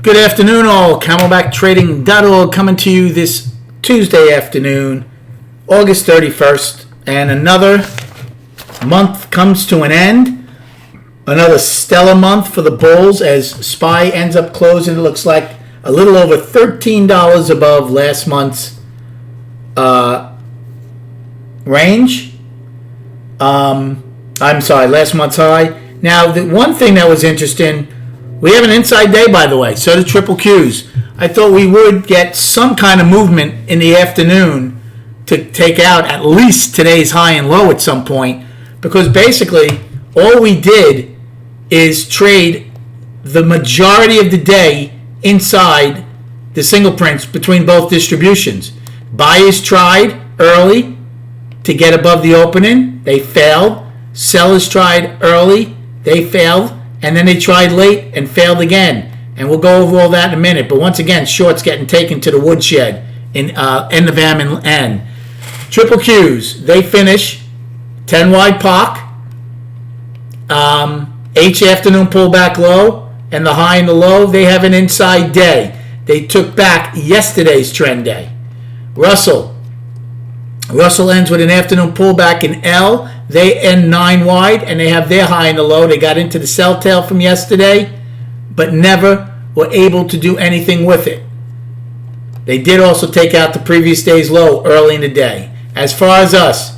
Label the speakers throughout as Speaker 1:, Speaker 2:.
Speaker 1: Good afternoon, all. CamelbackTrading.org coming to you this Tuesday afternoon, August 31st, and another month comes to an end. Another stellar month for the bulls as SPY ends up closing, it looks like, a little over $13 above last month's range. Last month's high. Now, the one thing that was interesting, we have an inside day, by the way, so do triple Qs. I thought we would get some kind of movement in the afternoon to take out at least today's high and low at some point, because basically all we did is trade the majority of the day inside the single prints between both distributions. Buyers tried early to get above the opening. They failed. Sellers tried early. They failed. And then they tried late and failed again. And we'll go over all that in a minute. But once again, shorts getting taken to the woodshed in the VAM and N. Triple Qs, they finish 10 wide POC. H afternoon pullback low. And the high and the low, they have an inside day. They took back yesterday's trend day. Russell ends with an afternoon pullback in L. They end 9 wide, and they have their high and the low. They got into the sell tail from yesterday, but never were able to do anything with it. They did also take out the previous day's low early in the day. As far as us,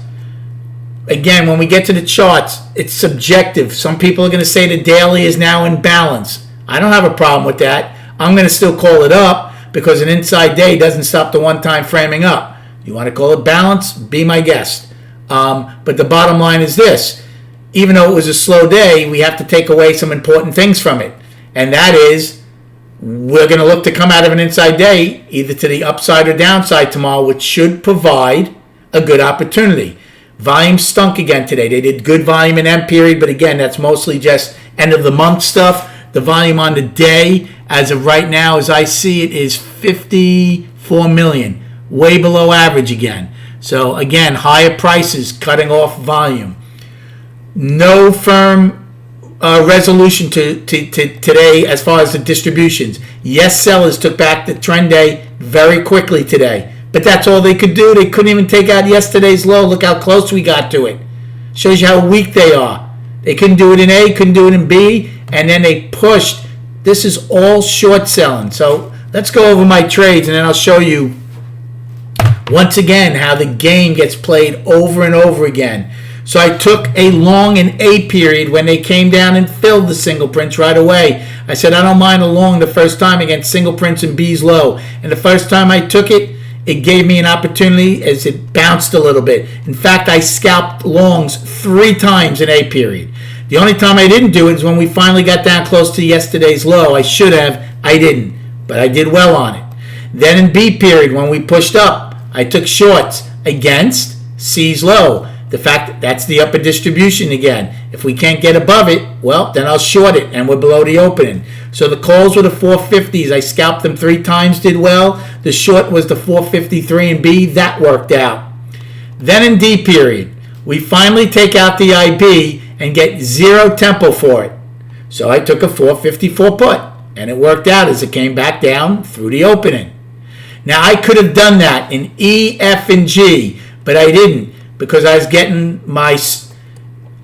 Speaker 1: again, when we get to the charts, it's subjective. Some people are going to say the daily is now in balance. I don't have a problem with that. I'm going to still call it up because an inside day doesn't stop the one-time framing up. You want to call it balance? Be my guest. But the bottom line is this. Even though it was a slow day, we have to take away some important things from it. And that is, we're going to look to come out of an inside day either to the upside or downside tomorrow, which should provide a good opportunity. Volume stunk again today. They did good volume in M period, but again, that's mostly just end of the month stuff. The volume on the day, as of right now, as I see it, is 54 million. Way below average again. So again, higher prices cutting off volume. No firm resolution to today as far as the distributions. Yes, sellers took back the trend day very quickly today. But that's all they could do. They couldn't even take out yesterday's low. Look how close we got to it. Shows you how weak they are. They couldn't do it in A, couldn't do it in B, and then they pushed. This is all short selling. So let's go over my trades, and then I'll show you once again how the game gets played over and over again. So I took a long in A period when they came down and filled the single prints right away. I said I don't mind a long the first time against single prints and B's low. And the first time I took it, it gave me an opportunity as it bounced a little bit. In fact, I scalped longs 3 times in A period. The only time I didn't do it is when we finally got down close to yesterday's low. I should have. I didn't. But I did well on it. Then in B period, when we pushed up, I took shorts against C's low. The fact that that's the upper distribution again. If we can't get above it, well, then I'll short it, and we're below the opening. So the calls were the 450s. I scalped them 3 times, did well. The short was the 453 in B. That worked out. Then in D period, we finally take out the IB and get 0 tempo for it. So I took a 454 put, and it worked out as it came back down through the opening. Now, I could have done that in E, F, and G, but I didn't because I was getting my...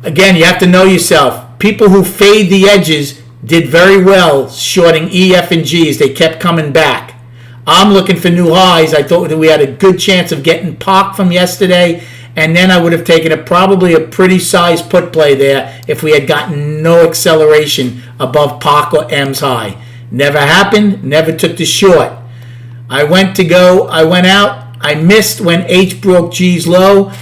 Speaker 1: Again, you have to know yourself. People who fade the edges did very well shorting E, F, and G as they kept coming back. I'm looking for new highs. I thought that we had a good chance of getting POC from yesterday, and then I would have taken probably a pretty sized put play there if we had gotten no acceleration above POC or M's high. Never happened. Never took the short. I went out, I missed when H broke G's low.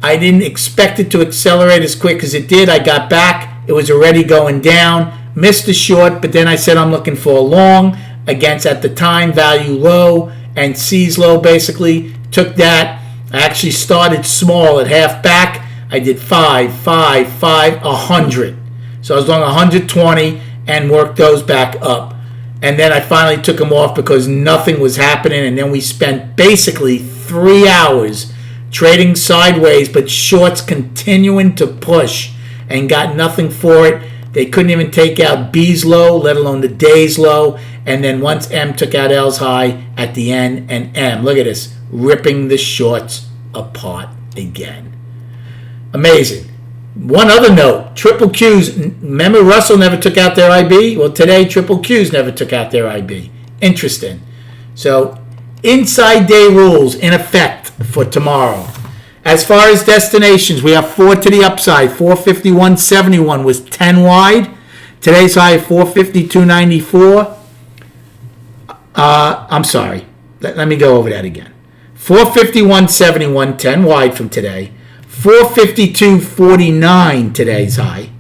Speaker 1: I didn't expect it to accelerate as quick as it did. I got back, it was already going down, missed the short, but then I said I'm looking for a long against at the time value low, and C's low basically took that. I actually started small at half back. I did 5, 5, 5, 100. So I was long 120 and worked those back up. And then I finally took them off because nothing was happening. And then we spent basically 3 hours trading sideways, but shorts continuing to push and got nothing for it. They couldn't even take out B's low, let alone the day's low. and then once M took out L's high at the end, and M, look at this, ripping the shorts apart again. Amazing. One other note, triple Qs, remember Russell never took out their IB? Well, today triple Qs never took out their IB. Interesting. So, inside day rules in effect for tomorrow. As far as destinations, we have 4 to the upside. 451.71 was 10 wide. Today's high 452.94. I'm sorry. Let me go over that again. 451.71, 10 wide from today. 452.49 today's high.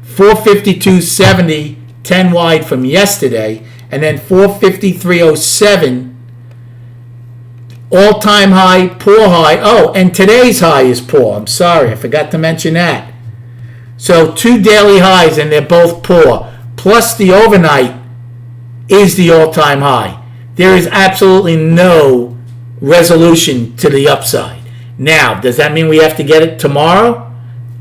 Speaker 1: 452.70, 10 wide from yesterday. And then 453.07, all-time high, poor high. Oh, and today's high is poor. I'm sorry, I forgot to mention that. So 2 daily highs, and they're both poor. Plus the overnight is the all-time high. There is absolutely no resolution to the upside. Now, does that mean we have to get it tomorrow?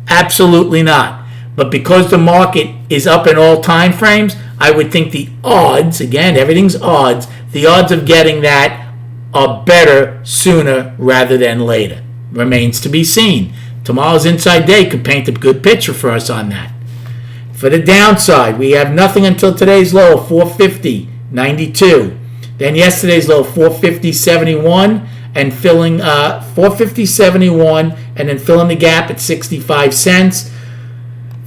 Speaker 1: Absolutely not. But because the market is up in all time frames, I would think the odds, again, everything's odds, the odds of getting that are better sooner rather than later. Remains to be seen. Tomorrow's inside day could paint a good picture for us on that. For the downside, we have nothing until today's low of 450.92. Then yesterday's low, 450.71, and filling 450.71, and then filling the gap at 65 cents.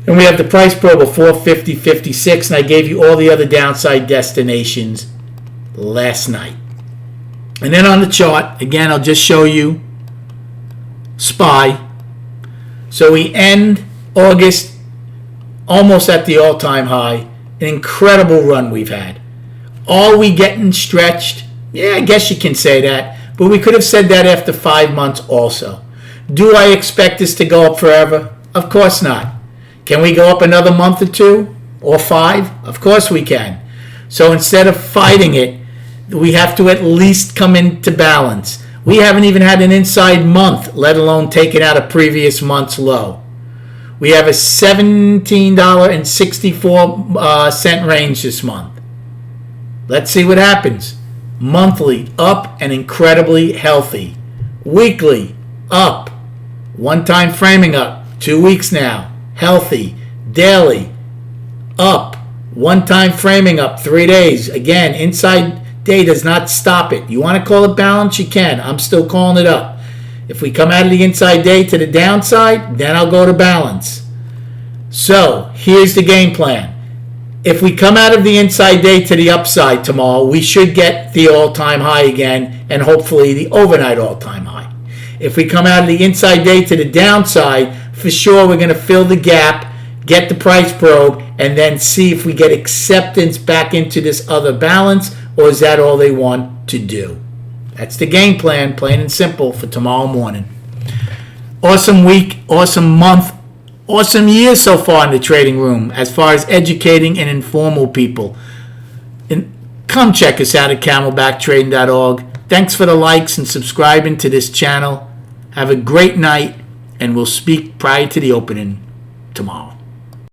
Speaker 1: And we have the price probe of 450.56, and I gave you all the other downside destinations last night. And then on the chart, again, I'll just show you SPY. So we end August almost at the all-time high. An incredible run we've had. Are we getting stretched? Yeah, I guess you can say that. But we could have said that after 5 months also. Do I expect this to go up forever? Of course not. Can we go up another month or 2 or 5? Of course we can. So instead of fighting it, we have to at least come into balance. We haven't even had an inside month, let alone taken out a previous month's low. We have a $17.64 range this month. Let's see what happens. Monthly, up and incredibly healthy. Weekly, up. One-time framing up. 2 weeks now. Healthy. Daily, up. One-time framing up. 3 days. Again, inside day does not stop it. You want to call it balance? You can. I'm still calling it up. If we come out of the inside day to the downside, then I'll go to balance. So, here's the game plan. If we come out of the inside day to the upside tomorrow, we should get the all-time high again and hopefully the overnight all-time high. If we come out of the inside day to the downside, for sure we're going to fill the gap, get the price probe, and then see if we get acceptance back into this other balance, or is that all they want to do? That's the game plan, plain and simple, for tomorrow morning. Awesome week, awesome month, awesome year so far in the trading room as far as educating and informal people. And come check us out at camelbacktrading.org. Thanks for the likes and subscribing to this channel. Have a great night, and we'll speak prior to the opening tomorrow.